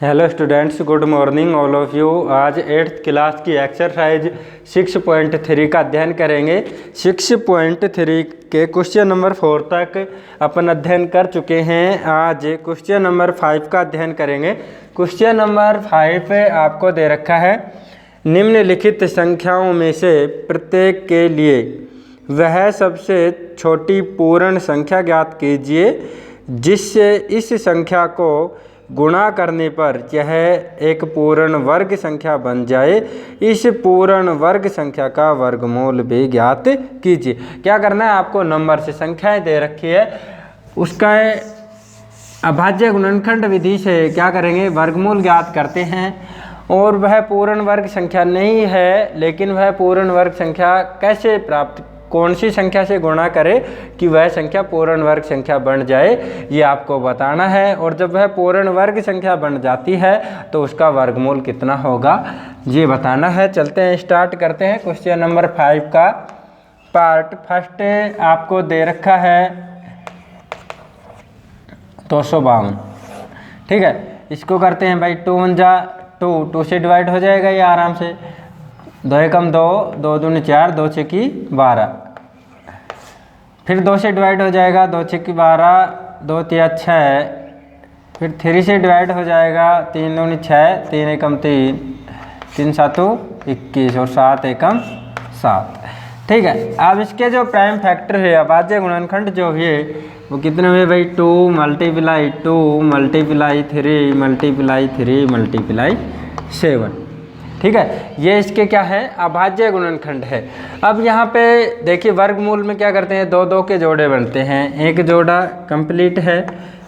Hello students, good morning all of you. आज 8th class की exercise 6.3 का अध्ययन करेंगे। 6.3 के क्वेश्चन नंबर 4 तक अपन अध्ययन कर चुके हैं। आज क्वेश्चन नंबर 5 का अध्ययन करेंगे। क्वेश्चन नंबर 5 आपको दे रखा है, निम्नलिखित संख्याओं में से प्रत्येक के लिए वह सबसे छोटी पूर्ण संख्या ज्ञात कीजिए जिससे इस संख्या को गुणा करने पर यह एक पूर्ण वर्ग संख्या बन जाए। इस पूर्ण वर्ग संख्या का वर्गमूल भी ज्ञात कीजिए। क्या करना है आपको, नंबर से संख्याएं दे रखी है, उसका अभाज्य गुणनखंड विधि से क्या करेंगे, वर्गमूल ज्ञात करते हैं। और वह पूर्ण वर्ग संख्या नहीं है, लेकिन वह पूर्ण वर्ग संख्या कैसे प्राप्त, कौन सी संख्या से गुणा करे कि वह संख्या पूर्ण वर्ग संख्या बन जाए, ये आपको बताना है। और जब वह पूर्ण वर्ग संख्या बन जाती है तो उसका वर्गमूल कितना होगा, ये बताना है। चलते हैं, स्टार्ट करते हैं। क्वेश्चन नंबर 5 का पार्ट फर्स्ट आपको दे रखा है 252। ठीक है, इसको करते हैं भाई 2 1 जा 2 से डिवाइड हो जाएगा ये आराम से। 2 एकम 2, 2 दूनी 4, 2 छक्की 12। फिर 2 से डिवाइड हो जाएगा, 2 छक्की 12, 2 तिया 6। फिर 3 से डिवाइड हो जाएगा, 3 दूनी 6, 3 एकम 3, 3 सातों 21 और 7 एकम 7। ठीक है, अब इसके जो प्राइम फैक्टर है, अभाज्य गुणनखंड जो है वो कितने हुए भाई, 2 मल्टीप्लाई 2 मल्टीप्लाई 3 मल्टीप्लाई 3 मल्टीप्लाई 7। ठीक है, ये इसके क्या है, अभाज्य गुणनखंड है। अब यहाँ पे देखिए वर्गमूल में क्या करते हैं, 2 के जोड़े बनते हैं। एक जोड़ा कंप्लीट है,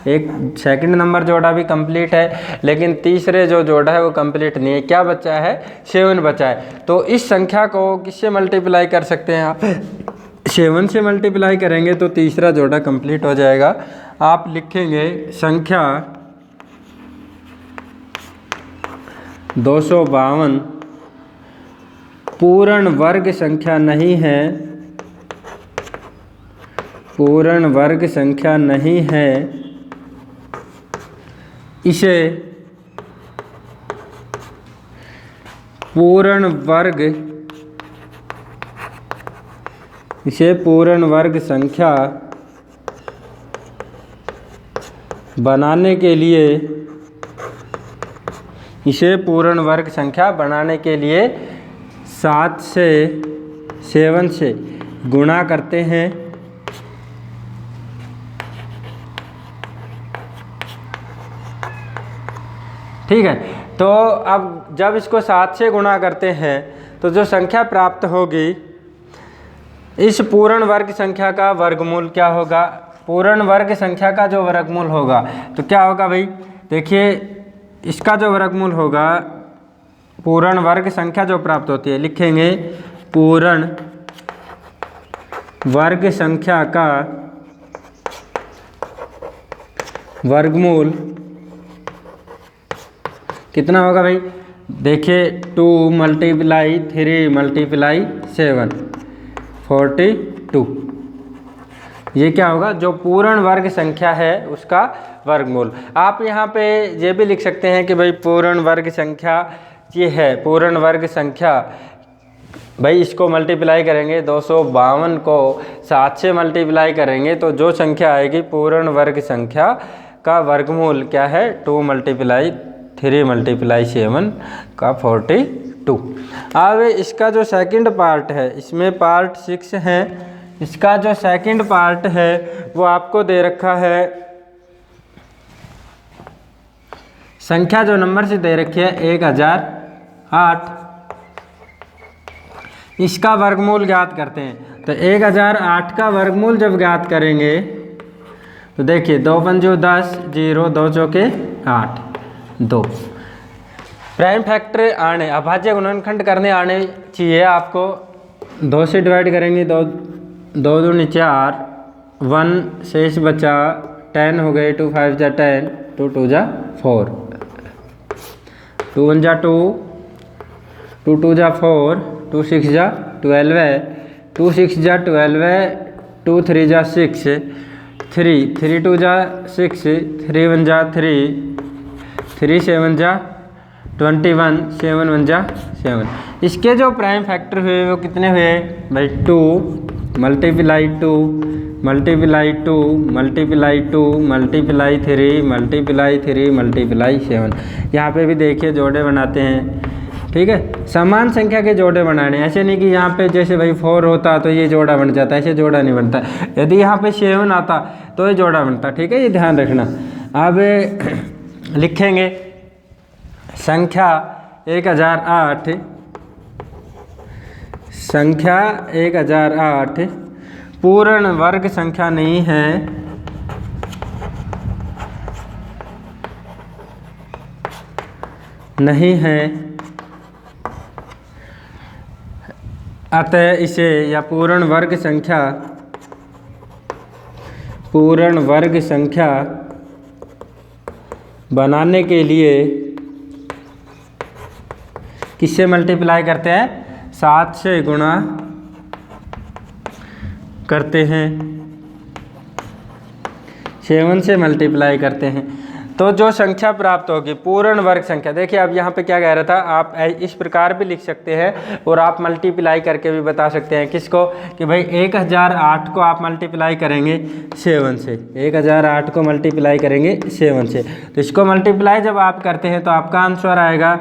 एक सेकंड नंबर जोड़ा भी कंप्लीट है, लेकिन तीसरे जो जोड़ा है वो कंप्लीट नहीं है। क्या बचा है, 7 बचा है। तो इस संख्या को किससे मल्टीप्लाई कर सकते हैं आप, 7 से मल्टीप्लाई करेंगे तो तीसरा जोड़ा कंप्लीट हो जाएगा। आप लिखेंगे संख्या 252 पूर्ण वर्ग संख्या नहीं है, पूर्ण वर्ग संख्या नहीं है, इसे पूर्ण वर्ग संख्या बनाने के लिए, इसे पूर्ण वर्ग संख्या बनाने के लिए 7 से 7 से गुणा करते हैं। ठीक है, तो अब जब इसको 7 से गुणा करते हैं तो जो संख्या प्राप्त होगी, इस पूर्ण वर्ग संख्या का वर्गमूल क्या होगा, पूर्ण वर्ग संख्या का जो वर्गमूल होगा तो क्या होगा भाई, देखिए इसका जो वर्गमूल होगा, पूर्ण वर्ग संख्या जो प्राप्त होती है, लिखेंगे पूर्ण वर्ग संख्या का वर्गमूल कितना होगा भाई, देखिए 2 मल्टीप्लाई 3 मल्टीप्लाई 7 42। ये क्या होगा, जो पूर्ण वर्ग संख्या है उसका वर्गमूल। आप यहाँ पे ये भी लिख सकते हैं कि भाई पूर्ण वर्ग संख्या ये है, पूर्ण वर्ग संख्या भाई इसको मल्टीप्लाई करेंगे, 252 को 7 से मल्टीप्लाई करेंगे तो जो संख्या आएगी पूर्ण वर्ग संख्या का वर्गमूल क्या है, 2 मल्टीप्लाई 3 मल्टीप्लाई 7 का 42। अब इसका जो सेकंड पार्ट है, इसमें पार्ट 6 है, इसका जो सेकंड पार्ट है वो आपको दे रखा है, संख्या जो नंबर से दे रखी है 1008, इसका वर्गमूल ज्ञात करते हैं। तो 1008 का वर्गमूल जब ज्ञात करेंगे तो देखिए 2 पंजो 10, 0 2 चौके 8 2। प्राइम फैक्टर आने, अभाज्य गुणनखंड करने आने चाहिए आपको। 2 से डिवाइड करेंगे, 2 दूनी 4, 1 शेष बचा, 10 हो गए, 2 5 जा 10, 2 2 जा 4, 2 1 जा 2, 2 2 जा 4, 2 6 जा 12, 2 6 जा 12, 2 3 जा 6, 3 3 2 जा 6, 3 1 जा 3, 3 7 जा 21, 7 1 जा 7। इसके जो प्राइम फैक्टर हुए वो कितने हुए भाई 2 multiply 2 multiply 2 multiply 2 multiply 3 multiply 3 multiply 7। यहाँ पे भी देखिए जोड़े बनाते हैं, ठीक है। समान संख्या के जोड़े बनाने, ऐसे नहीं कि यहाँ पे जैसे भाई 4 होता तो ये जोड़ा बन जाता, ऐसे जोड़ा नहीं बनता। यदि यहाँ पे 7 आता तो ये जोड़ा बनता, ठीक है, ये ध्यान रखना। अब लिखेंगे संख्या 1008, संख्या 1008 पूर्ण वर्ग संख्या नहीं है, नहीं है, अतः इसे या पूर्ण वर्ग संख्या बनाने के लिए किससे मल्टीप्लाई करते हैं, 7 से गुणा करते हैं, 7 से मल्टीप्लाई करते हैं। तो जो संख्या प्राप्त होगी पूर्ण वर्ग संख्या, देखिए अब यहाँ पे क्या कह रहा था, आप इस प्रकार भी लिख सकते हैं और आप मल्टीप्लाई करके भी बता सकते हैं किसको, कि भाई 1008 को आप मल्टीप्लाई करेंगे 7 से, 1008 को मल्टीप्लाई करेंगे 7 से। तो इसको मल्टीप्लाई जब आप करते हैं तो आपका आंसर आएगा,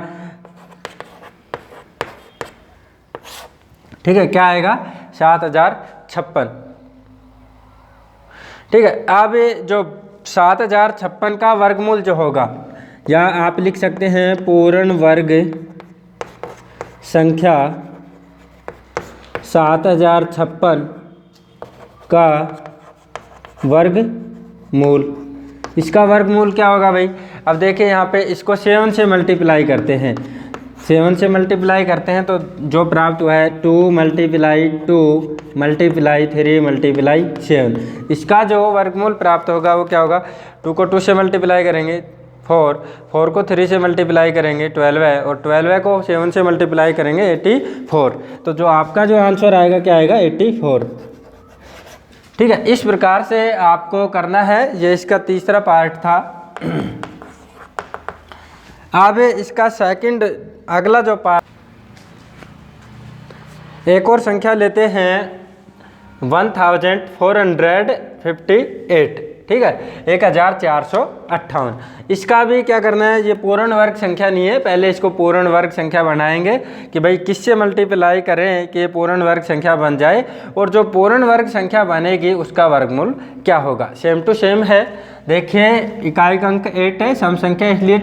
ठीक है, क्या आएगा 7056, ठीक है। अब जो 7056 का वर्गमूल जो होगा, या आप लिख सकते हैं पूर्ण वर्ग संख्या 7056 का वर्गमूल, इसका वर्गमूल क्या होगा भाई। अब देखिए यहाँ पे इसको 7 से मल्टीप्लाई करते हैं, 7 से मल्टीप्लाई करते हैं तो जो प्राप्त हुआ है 2 मल्टीप्लाई 2 मल्टीप्लाई 3 मल्टीप्लाई 7। इसका जो वर्गमूल प्राप्त होगा वो क्या होगा, 2 को 2 से मल्टीप्लाई करेंगे 4, 4 को 3 से मल्टीप्लाई करेंगे 12 है, और 12 को 7 से मल्टीप्लाई करेंगे 84। तो जो आपका जो आंसर आएगा क्या आएगा 84, ठीक है। इस प्रकार से आपको करना है, ये इसका तीसरा पार्ट था। अब इसका सेकंड अगला जो पार्ट, एक और संख्या लेते हैं 1458, ठीक है, 1458। इसका भी क्या करना है, ये पूर्ण वर्ग संख्या नहीं है, पहले इसको पूर्ण वर्ग संख्या बनाएंगे कि भाई किससे मल्टीप्लाई करें कि ये पूर्ण वर्ग संख्या बन जाए, और जो पूर्ण वर्ग संख्या बनेगी उसका वर्गमूल क्या होगा। सेम टू सेम है, देखिए इकाई का अंक 8 है, सम संख्या इसलिए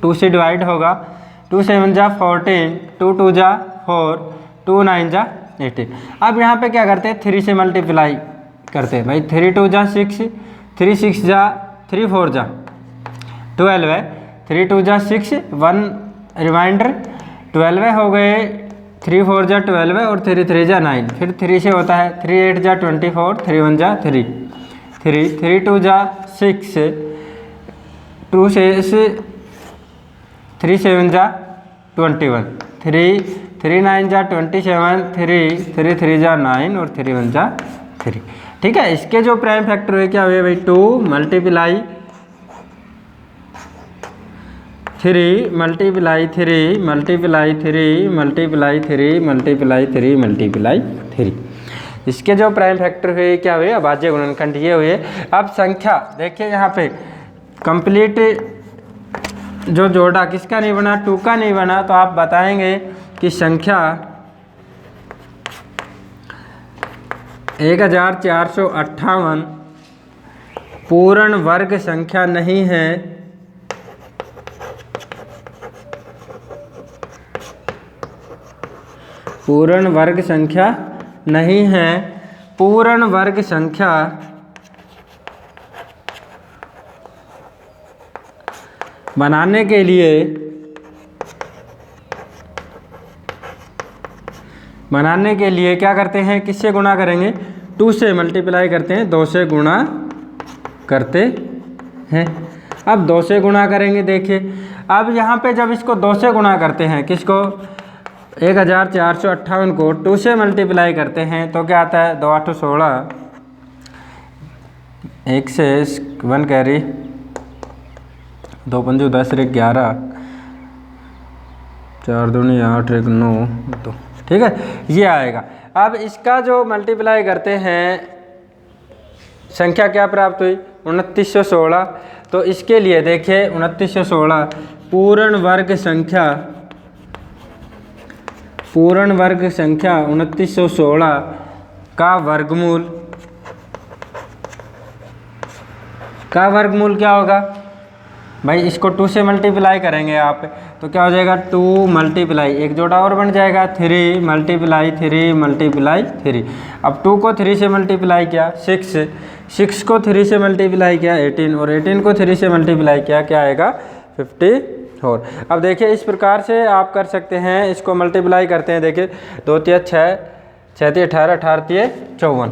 2 से डिवाइड होगा, 2 7 जा 14, 2 2 जा 4, 2 9 जा 18। अब यहाँ पे क्या करते हैं, 3 से मल्टीप्लाई करते हैं भाई, 3 2 जा 6, 3 6 जा 3 4 जा 12 है, 3 2 जा 6, 1 रिमाइंडर 12 हो गए, 3 4 जा 12 और 3 3 जा 9, फिर 3 से होता है 3 8 जा 24, 3 1 जा 3, 3 2 जा 6, 2 3 7 जा 21, 3 9 जा 27, 3 3 जा 9 और 3 1 जा 3, ठीक है। इसके जो प्राइम फैक्टर हुए क्या हुए भाई, 2 multiply 3 multiply 3 multiply 3 multiply 3 multiply 3 multiply 3। इसके जो प्राइम फैक्टर हुए क्या हुए, अभाज्य गुणनखंड ये हुए। अब संख्या देखिए यहाँ पे कंप्लीट जो जोड़ा किसका नहीं बना, 2 का नहीं बना, तो आप बताएंगे कि संख्या 1458 पूर्ण वर्ग संख्या नहीं है, पूर्ण वर्ग संख्या नहीं है। पूर्ण वर्ग संख्या बनाने के लिए क्या करते हैं, किससे गुणा करेंगे, 2 से मल्टीप्लाई करते हैं, 2 से गुणा करते हैं। अब 2 से गुणा करेंगे, देखिए अब यहाँ पे जब इसको 2 से गुणा करते हैं, किसको 1458 को 2 से मल्टीप्लाई करते हैं तो क्या आता है, 2 8 16, 1 से 1 कैरी 2 पंजे 10 रे 11, 4 दूनी 8 1 9 2, ठीक है, ये आएगा। अब इसका जो मल्टीप्लाई करते हैं संख्या क्या प्राप्त हुई 2916। तो इसके लिए देखिए 2916 पूर्ण वर्ग संख्या 2916 का वर्गमूल क्या होगा भाई, इसको 2 से मल्टीप्लाई करेंगे आप, तो क्या हो जाएगा 2 मल्टीप्लाई, एक जोड़ा और बन जाएगा 3 मल्टीप्लाई 3 मल्टीप्लाई 3। अब 2 को 3 से मल्टीप्लाई किया 6 को 3 से मल्टीप्लाई किया 18, और 18 को 3 से मल्टीप्लाई किया क्या आएगा 54। अब देखिए इस प्रकार से आप कर सकते हैं, इसको मल्टीप्लाई करते हैं। देखिए 2 तिया 6, 6 तिया 18, 18 तिया 54,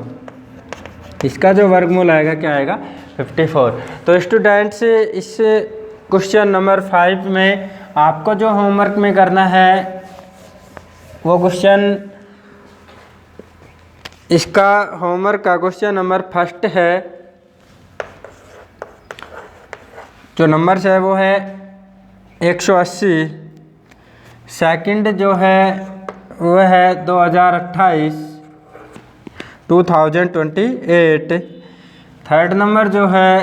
इसका जो वर्गमूल आएगा क्या आएगा 54। तो स्टूडेंट्स इस क्वेश्चन नंबर 5 में आपको जो होमवर्क में करना है वो क्वेश्चन, इसका होमवर्क का क्वेश्चन नंबर 1 है, जो नंबर है वो है 180। सेकंड जो है वो है 2028। थर्ड नंबर जो है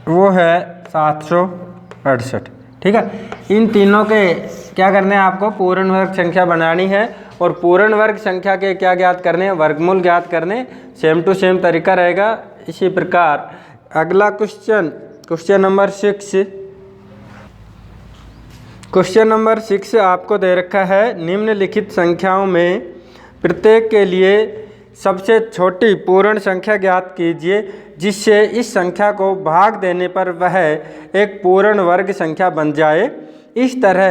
वो है 768। ठीक है, इन तीनों के क्या करने हैं, आपको पूर्ण वर्ग संख्या बनानी है और पूर्ण वर्ग संख्या के क्या ज्ञात करने हैं, वर्गमूल ज्ञात करने। सेम टू सेम तरीका रहेगा। इसी प्रकार अगला क्वेश्चन नंबर 6। क्वेश्चन नंबर 6 आपको दे रखा है, निम्नलिखित संख्याओं में प्रत्येक के लिए सबसे छोटी पूर्ण संख्या ज्ञात कीजिए जिससे इस संख्या को भाग देने पर वह एक पूर्ण वर्ग संख्या बन जाए। इस तरह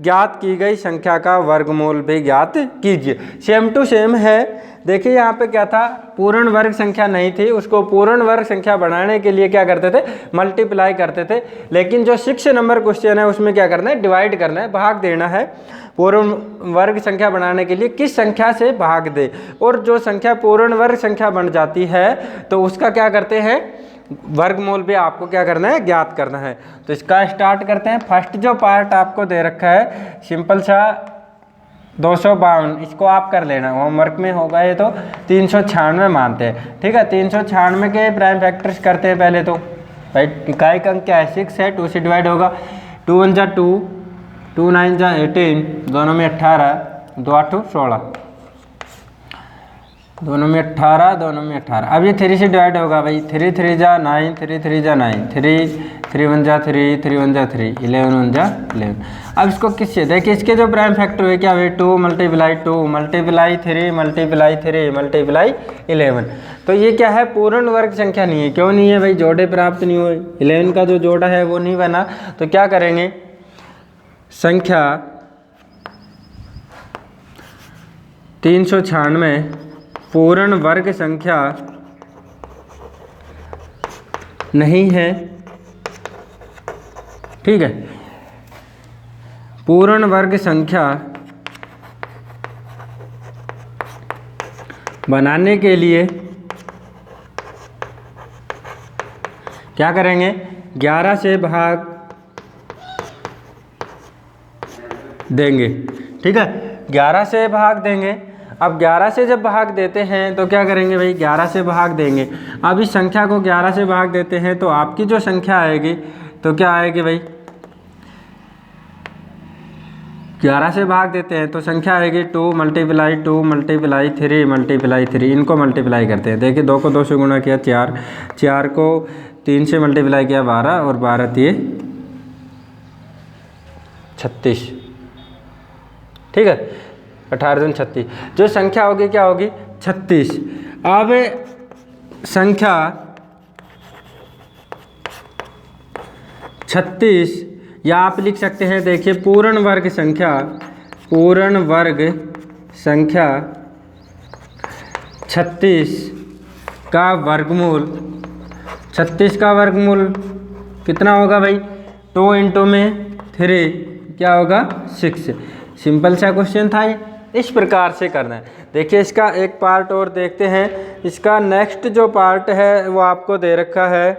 ज्ञात की गई संख्या का वर्गमूल भी ज्ञात कीजिए। सेम टू सेम है। देखिए यहाँ पे क्या था, पूर्ण वर्ग संख्या नहीं थी, उसको पूर्ण वर्ग संख्या बनाने के लिए क्या करते थे, मल्टीप्लाई करते थे। लेकिन जो 6 नंबर क्वेश्चन है उसमें क्या करना है, डिवाइड करना है, भाग देना है। पूर्ण वर्ग संख्या बनाने के लिए किस संख्या से भाग दे, और जो संख्या पूर्ण वर्ग संख्या बन जाती है तो उसका क्या करते हैं, वर्गमूल भी आपको क्या करना है, ज्ञात करना है। तो इसका स्टार्ट करते हैं। फर्स्ट जो पार्ट आपको दे रखा है सिंपल सा 252, इसको आप कर लेना, होमवर्क में होगा ये। तो 396 मानते हैं। ठीक है, 396 के प्राइम फैक्टर्स करते हैं पहले। तो भाई इकाई का अंक क्या है, 6 है, 2 से डिवाइड होगा। 2 1 जा 2, 2 9 जा 18, दोनों में 18, 2 8 16, दोनों में 18, दोनों में 18। अब ये 3 से डिवाइड होगा भाई। 3 3 जा 9, 3 3 जा 9, 3 3 1 जा 3, 3 1 जा 3, 11 1 जा 11। अब इसको किससे देखिए, इसके जो प्राइम फैक्टर हुए क्या हुए, 2 मल्टीप्लाई 2 मल्टीप्लाई 3 मल्टीप्लाई 3 मल्टीप्लाई 11। तो ये क्या है, पूर्ण वर्ग संख्या नहीं है। क्यों नहीं है भाई, जोड़े प्राप्त नहीं हुए, 11 का जो जोड़ा है वो नहीं बना। तो क्या करेंगे, संख्या 396 पूर्ण वर्ग संख्या नहीं है। ठीक है, पूर्ण वर्ग संख्या बनाने के लिए क्या करेंगे, 11 से भाग देंगे। ठीक है, 11 से भाग देंगे। अब 11 से जब भाग देते हैं तो क्या करेंगे भाई, 11 से भाग देंगे। अब इस संख्या को 11 से भाग देते हैं तो आपकी जो संख्या आएगी तो क्या आएगी भाई, 11 से भाग देते हैं तो संख्या आएगी 2 मल्टीप्लाई 2 मल्टीप्लाई 3 मल्टीप्लाई 3। इनको मल्टीप्लाई करते हैं। देखिए 2 को 2 से गुणा किया 4, 4 को 3 से मल्टीप्लाई किया 12, और 12 तिये 36। ठीक है, 18 दूनी 36, जो संख्या होगी क्या होगी, 36। अब संख्या 36 या आप लिख सकते हैं, देखिए पूर्ण वर्ग संख्या 36 का वर्गमूल, 36 का वर्गमूल कितना होगा भाई, 2 इंटू में 3 क्या होगा 6। सिंपल सा क्वेश्चन था ये, इस प्रकार से करना है। देखिए इसका एक पार्ट और देखते हैं। इसका नेक्स्ट जो पार्ट है वो आपको दे रखा है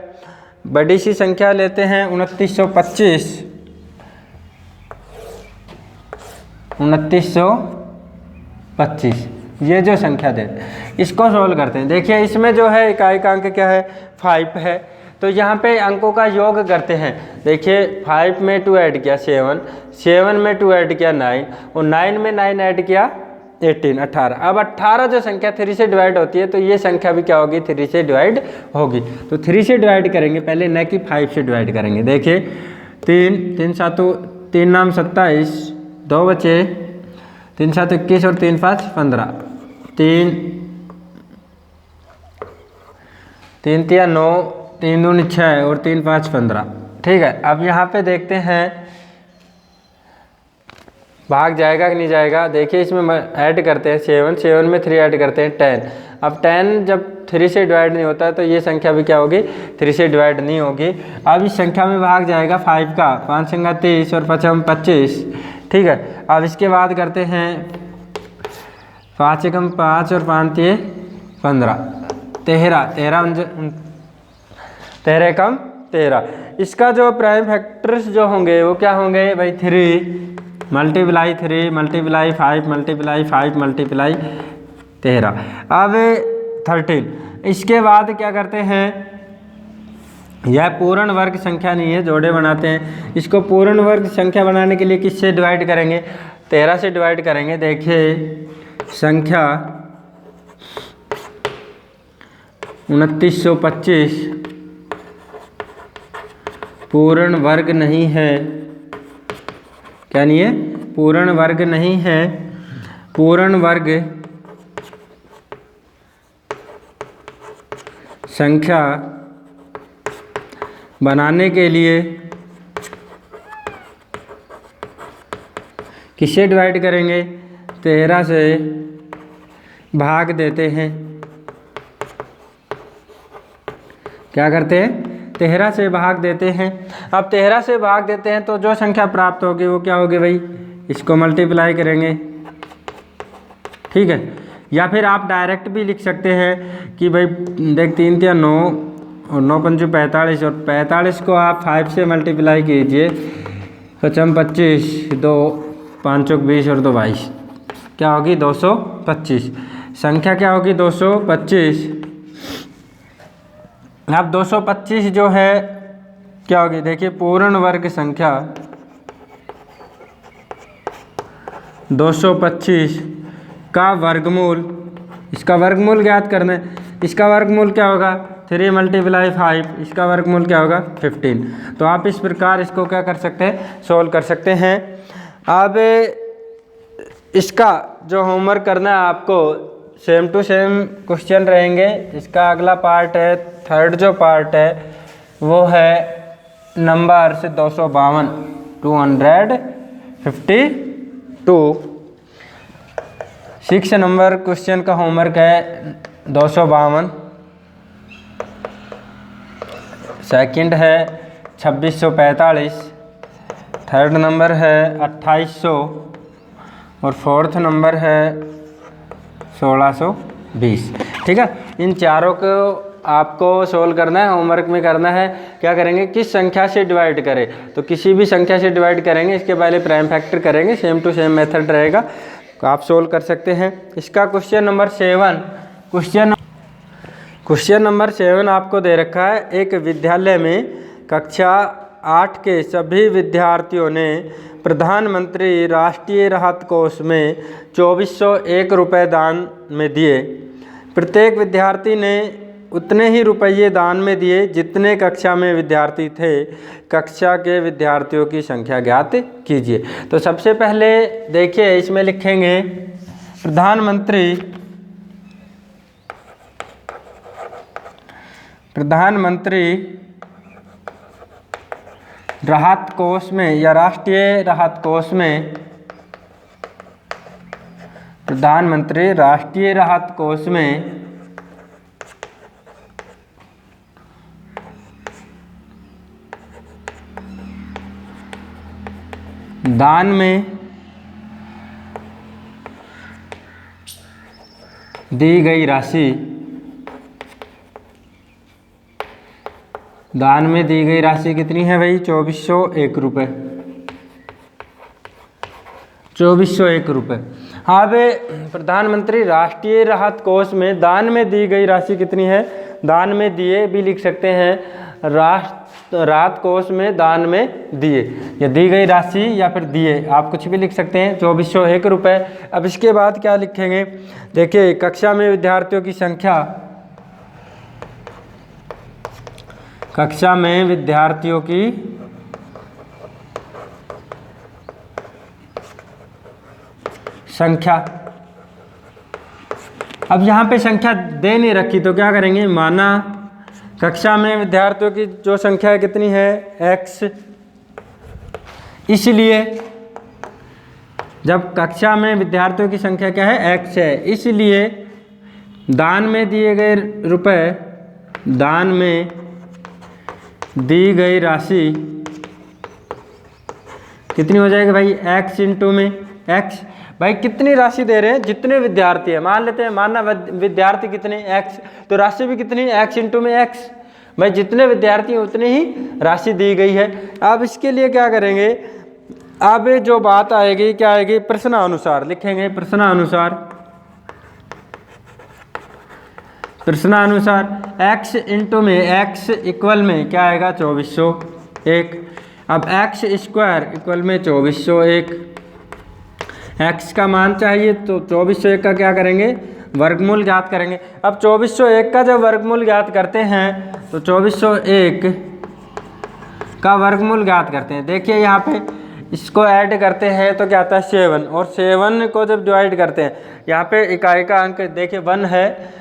बड़ी सी संख्या लेते हैं 2925। 2925 ये जो संख्या देते हैं इसको सोल्व करते हैं। देखिए इसमें जो है इकाई का अंक क्या है 5 है, तो यहाँ पे अंकों का योग करते हैं। देखिए 5 में 2 ऐड किया 7, 7 में 2 ऐड किया 9 और 9 में 9 ऐड किया 18 18। अब 18 जो संख्या 3 से डिवाइड होती है तो ये संख्या भी क्या होगी 3 से डिवाइड होगी। तो 3 से डिवाइड करेंगे पहले, न कि 5 से डिवाइड करेंगे। देखिए 3 3 7 3 नाम 27, 2 बचे, 3 7 21 और 3 5 15, 3 3 3 9, 3 दूनी 6 और 3 5 15। ठीक है, अब यहाँ पे देखते हैं भाग जाएगा कि नहीं जाएगा। देखिए इसमें ऐड करते हैं 7, 7 में 3 ऐड करते हैं 10। अब 10 जब 3 से डिवाइड नहीं होता तो ये संख्या भी क्या होगी 3 से डिवाइड नहीं होगी। अब इस संख्या में भाग जाएगा 5 का, 5 संगा 30 और 5 25। ठीक है, अब इसके बाद करते हैं 5 एकम 5 और 5 3 15, 13 एकम 13। इसका जो प्राइम फैक्टर्स जो होंगे वो क्या होंगे भाई 3 मल्टीप्लाई 3 मल्टीप्लाई 5 मल्टीप्लाई 5 मल्टीप्लाई 13, अब 13। इसके बाद क्या करते हैं, यह पूर्ण वर्ग संख्या नहीं है, जोड़े बनाते हैं। इसको पूर्ण वर्ग संख्या बनाने के लिए किससे डिवाइड करेंगे 13 से डिवाइड करेंगे। देखिए संख्या 2925 पूर्ण वर्ग नहीं है, क्या नहीं है पूर्ण वर्ग नहीं है। पूर्ण वर्ग संख्या बनाने के लिए किससे डिवाइड करेंगे 13 से भाग देते हैं। क्या करते हैं 13 से भाग देते हैं। अब 13 से भाग देते हैं तो जो संख्या प्राप्त होगी वो क्या होगी भाई, इसको मल्टीप्लाई करेंगे। ठीक है, या फिर आप डायरेक्ट भी लिख सकते हैं कि भाई देख 3 3 9 और 9 5 45 और 45 को आप 5 से मल्टीप्लाई कीजिए, 5 25, 2 5 20 और 2 22, क्या होगी 225। संख्या क्या होगी 225। अब 225 जो है क्या होगी, देखिए पूर्ण वर्ग संख्या 225 का वर्गमूल, इसका वर्गमूल ज्ञात करना है। इसका वर्गमूल क्या होगा 3 मल्टीप्लाई 5, इसका वर्गमूल क्या होगा 15। तो आप इस प्रकार इसको क्या कर सकते हैं सोल्व कर सकते हैं। अब इसका जो होमवर्क करना है आपको सेम टू सेम क्वेश्चन रहेंगे। इसका अगला पार्ट है, थर्ड जो पार्ट है वो है नंबर से 252 252। 6 नंबर क्वेश्चन का होमवर्क है 252। सेकंड है 2645, थर्ड नंबर है 2800 और फोर्थ नंबर है 1620। ठीक है, इन चारों को आपको सोल्व करना है, होमवर्क में करना है। क्या करेंगे किस संख्या से डिवाइड करें, तो किसी भी संख्या से डिवाइड करेंगे, इसके पहले प्राइम फैक्टर करेंगे, सेम टू सेम मेथड रहेगा, तो आप सोल्व कर सकते हैं। इसका क्वेश्चन नंबर 7, क्वेश्चन नंबर 7 आपको दे रखा है। एक विद्यालय में कक्षा 8 के सभी विद्यार्थियों ने प्रधानमंत्री राष्ट्रीय राहत कोष में 2401 रुपये दान में दिए। प्रत्येक विद्यार्थी ने उतने ही रुपये दान में दिए जितने कक्षा में विद्यार्थी थे। कक्षा के विद्यार्थियों की संख्या ज्ञात कीजिए। तो सबसे पहले देखिए इसमें लिखेंगे प्रधानमंत्री राहत कोष में या राष्ट्रीय राहत कोष में, प्रधानमंत्री राष्ट्रीय राहत कोष में दान में दी गई राशि दान में दी गई राशि कितनी है भाई? 2401 रुपये। 2401 रुपये। हाँ भाई, प्रधानमंत्री राष्ट्रीय राहत कोष में दान में दी गई राशि कितनी है? दान में दिए भी लिख सकते हैं, राहत कोष में दान में दिए, या दी गई राशि या फिर दिए, आप कुछ भी लिख सकते हैं। 2401 रुपये। अब इसके बाद क्या लिखेंगे? देखिए, कक्षा में विद्यार्थियों की संख्या, कक्षा में विद्यार्थियों की संख्या। अब यहाँ पे संख्या दे नहीं रखी तो क्या करेंगे? माना कक्षा में विद्यार्थियों की जो संख्या है कितनी है? x। इसलिए जब कक्षा में विद्यार्थियों की संख्या क्या है? x है, इसलिए दान में दिए गए रुपए, दान में दी गई राशि कितनी हो जाएगी भाई? x इंटू में x। भाई कितनी राशि दे रहे हैं? जितने विद्यार्थी है, मान लेते हैं, मानना विद्यार्थी कितने? x, तो राशि भी कितनी? x इंटू में x। भाई जितने विद्यार्थी हैं उतनी ही राशि दी गई है। अब इसके लिए क्या करेंगे? अब जो बात आएगी क्या आएगी? प्रश्नानुसार लिखेंगे। प्रश्नानुसार x इंटू में x इक्वल में क्या आएगा? 2401। अब x स्क्वायर इक्वल में 2401। x का मान चाहिए तो 2401 का क्या करेंगे? वर्गमूल ज्ञात करेंगे। अब 2401 का जब वर्गमूल ज्ञात करते हैं तो 2401 का वर्गमूल ज्ञात करते हैं। देखिए यहाँ पे इसको ऐड करते हैं तो क्या आता है? 7, और 7 को जब डिवाइड करते हैं, यहाँ पे इकाई का अंक देखिए 1 है,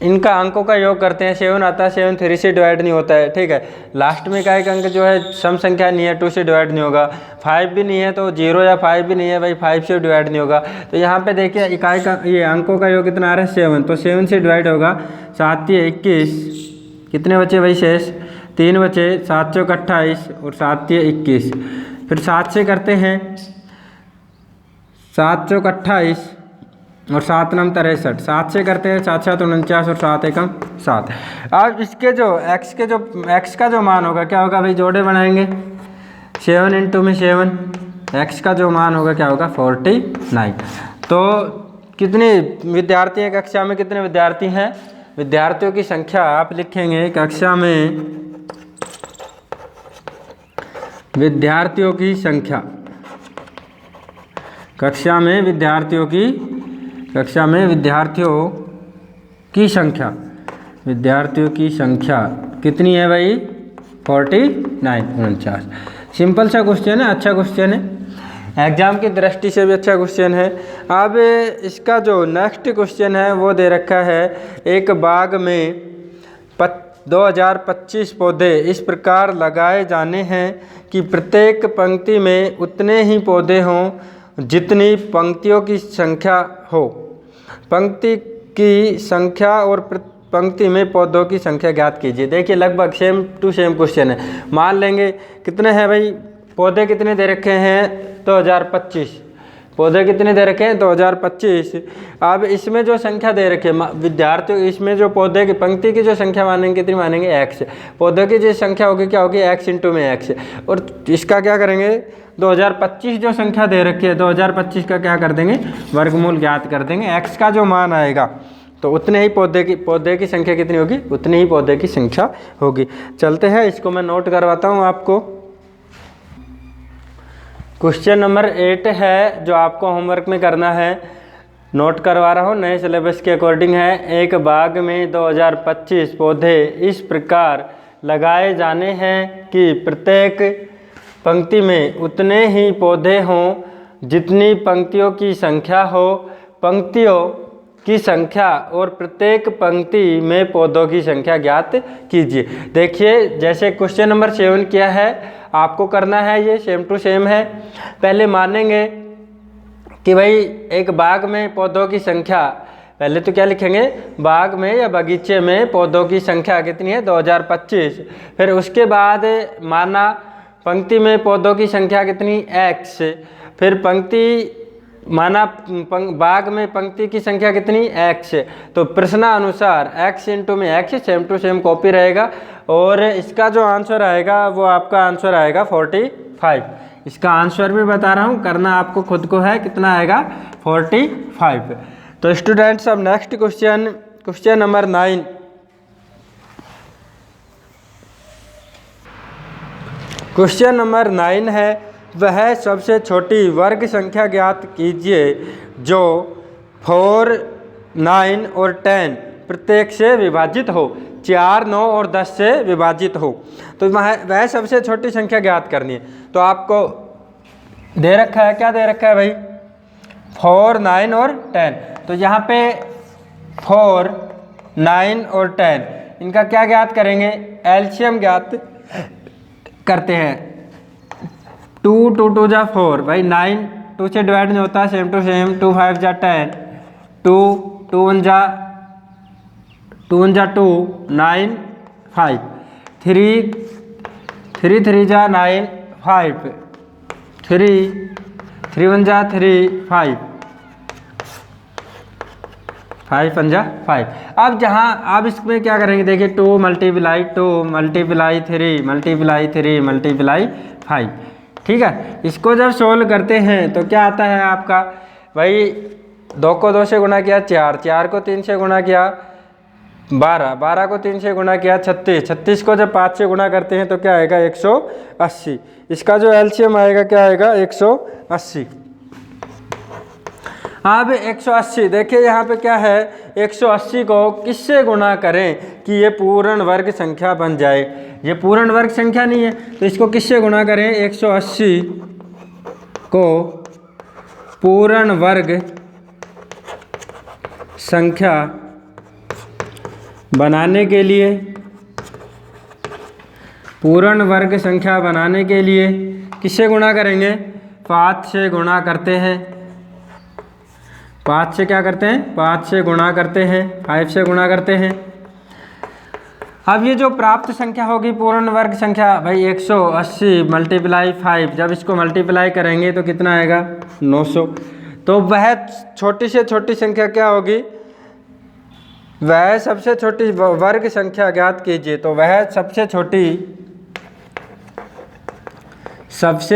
इनका अंकों का योग करते हैं, 7 आता है, 7 3 से डिवाइड नहीं होता है, ठीक है। लास्ट में इकाई का अंक जो है सम संख्या नहीं है, 2 से डिवाइड नहीं होगा, 5 भी नहीं है तो 0 या 5 भी नहीं है भाई, 5 से डिवाइड नहीं होगा। तो यहाँ पे देखिए इकाई का ये अंकों का योग कितना आ रहा है? 7, तो 7 से डिवाइड होगा, 7 × 21, कितने बचे भाई शेष? 3 बचे, 7 × 28 और 7 × 21। फिर 7 से करते हैं, 7 × 28 और 7 × 9 = 63, 7 से करते हैं, 7 × 7 = 49 और 7 × 1 = 7। अब इसके जो x का जो मान होगा क्या होगा भाई? जोड़े बनाएंगे, 7 इंटू में 7, x का जो मान होगा क्या होगा? 49। तो कितने विद्यार्थी हैं कक्षा में? कितने विद्यार्थी हैं? विद्यार्थियों की संख्या आप लिखेंगे, कक्षा में विद्यार्थियों की संख्या, कक्षा में विद्यार्थियों की संख्या कितनी है भाई? 49। सिंपल सा क्वेश्चन है, अच्छा क्वेश्चन है, एग्जाम की दृष्टि से भी अच्छा क्वेश्चन है। अब इसका जो नेक्स्ट क्वेश्चन है वो दे रखा है, एक बाग में 2025 पौधे इस प्रकार लगाए जाने हैं कि प्रत्येक पंक्ति में उतने ही पौधे हों जितनी पंक्तियों की संख्या हो। पंक्ति की संख्या और पंक्ति में पौधों की संख्या ज्ञात कीजिए। देखिए लगभग सेम टू सेम क्वेश्चन है। मान लेंगे कितने हैं भाई? पौधे कितने दे रखे हैं? 2025। पौधे कितने दे रखे हैं? 2025। अब इसमें जो संख्या दे रखी है विद्यार्थियों, इसमें जो पौधे की पंक्ति की जो संख्या मानेंगे कितनी मानेंगे? x। पौधे की जो संख्या होगी क्या होगी? x इंटू में x। और इसका क्या करेंगे? 2025 जो संख्या दे रखी है 2025 का क्या कर देंगे? वर्गमूल ज्ञात कर देंगे। x का जो मान आएगा तो उतने ही पौधे की संख्या कितनी होगी? उतनी ही पौधे की संख्या होगी। चलते हैं, इसको मैं नोट करवाता हूँ आपको। क्वेश्चन नंबर 8 है जो आपको होमवर्क में करना है, नोट करवा रहा हूँ, नए सिलेबस के अकॉर्डिंग है। एक बाग में 2025 पौधे इस प्रकार लगाए जाने हैं कि प्रत्येक पंक्ति में उतने ही पौधे हों जितनी पंक्तियों की संख्या हो। पंक्तियों की संख्या और प्रत्येक पंक्ति में पौधों की संख्या ज्ञात कीजिए। देखिए जैसे क्वेश्चन नंबर 7 किया है, आपको करना है ये सेम टू सेम है। पहले मानेंगे कि भाई एक बाग में पौधों की संख्या, पहले तो क्या लिखेंगे? बाग में या बगीचे में पौधों की संख्या कितनी है? 2025। फिर उसके बाद माना पंक्ति में पौधों की संख्या कितनी? x। फिर पंक्ति माना बाग में पंक्ति की संख्या कितनी x है, तो प्रश्नानुसार x इंटू में x same to same copy रहेगा और इसका जो आंसर आएगा वो आपका आंसर आएगा 45। इसका आंसर भी बता रहा हूँ, करना आपको खुद को है, कितना आएगा 45। तो स्टूडेंट्स अब next question number 9। Question number 9 है, वह सबसे छोटी वर्ग संख्या ज्ञात कीजिए जो 4, 9 और 10 प्रत्येक से विभाजित हो, 4, 9 और 10 से विभाजित हो। तो वह सबसे छोटी संख्या ज्ञात करनी है। तो आपको दे रखा है, क्या दे रखा है भाई, 4, 9 और 10। तो यहाँ पे 4, 9 और 10 इनका क्या ज्ञात करेंगे, एलसीएम ज्ञात करते हैं। 2 2 2 जा 4 भाई, 9 2 से डिवाइड नहीं होता, सेम टू सेम, 2 5 जा 10, 2 2 1 जा 2, 9 5, 3 3 3 जा 9 5, 3 1 जा 3 5, 5 1 जा 5। अब जहाँ आप इसमें क्या करेंगे, देखिए 2 मल्टीप्लाई 2 मल्टीप्लाई 3 मल्टीप्लाई 3 मल्टीप्लाई 5, ठीक है। इसको जब सोल्व करते हैं तो क्या आता है आपका भाई, 2 को 2 से गुणा किया 4, 4 को 3 से गुणा किया 12, 12 को 3 से गुणा किया 36, 36 को जब 5 से गुणा करते हैं तो क्या आएगा 180। इसका जो एलसीएम आएगा क्या आएगा 180। अब 180 देखिए यहाँ पे क्या है, 180 को किससे गुणा करें कि ये पूर्ण वर्ग संख्या बन जाए। ये पूर्ण वर्ग संख्या नहीं है तो इसको किससे गुणा करें, 180 को पूर्ण वर्ग संख्या बनाने के लिए, पूर्ण वर्ग संख्या बनाने के लिए किससे गुणा करेंगे, 5 से गुणा करते हैं। 5 से क्या करते हैं, 5 से गुणा करते हैं, 5 से गुणा करते हैं। अब ये जो प्राप्त संख्या होगी पूर्ण वर्ग संख्या भाई 180 मल्टीप्लाई 5, जब इसको मल्टीप्लाई करेंगे तो कितना आएगा 900। तो वह छोटी से छोटी संख्या क्या होगी, वह सबसे छोटी वर्ग संख्या ज्ञात कीजिए। तो वह सबसे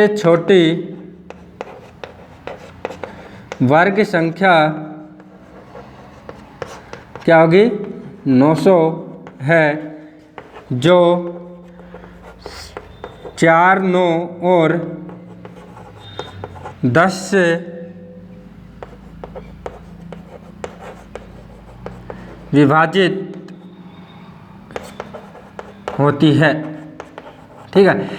छोटी वर्ग संख्या क्या होगी, 900 है, जो 4, 9 और 10 से विभाजित होती है, ठीक है।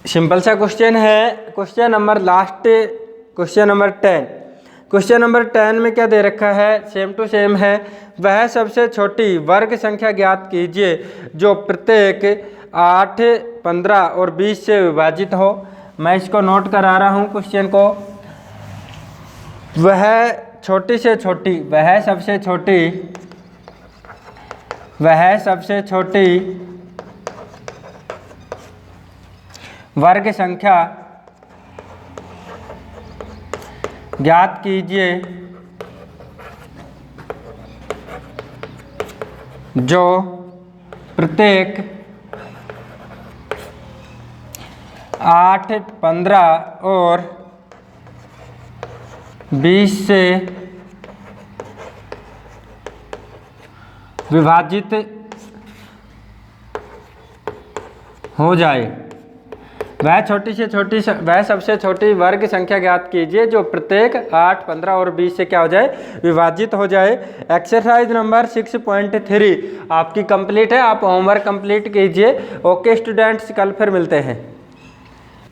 सिंपल सा क्वेश्चन है। Question number last, question number 10। Question number 10 में क्या दे रखा है, सेम टू सेम है, वह सबसे छोटी वर्ग संख्या ज्ञात कीजिए जो प्रत्येक 8, 15 और 20 से विभाजित हो। मैं इसको नोट करा रहा हूँ क्वेश्चन को। वह छोटी से छोटी, वह सबसे छोटी वर्ग संख्या ज्ञात कीजिए जो प्रत्येक 8, 15 और 20 से विभाजित हो जाए। वह सबसे छोटी वर्ग संख्या ज्ञात कीजिए जो प्रत्येक 8, 15 और 20 से क्या हो जाए, विभाजित हो जाए। एक्सरसाइज नंबर 6.3 आपकी कंप्लीट है। आप होमवर्क कंप्लीट कीजिए। ओके स्टूडेंट्स, कल फिर मिलते हैं।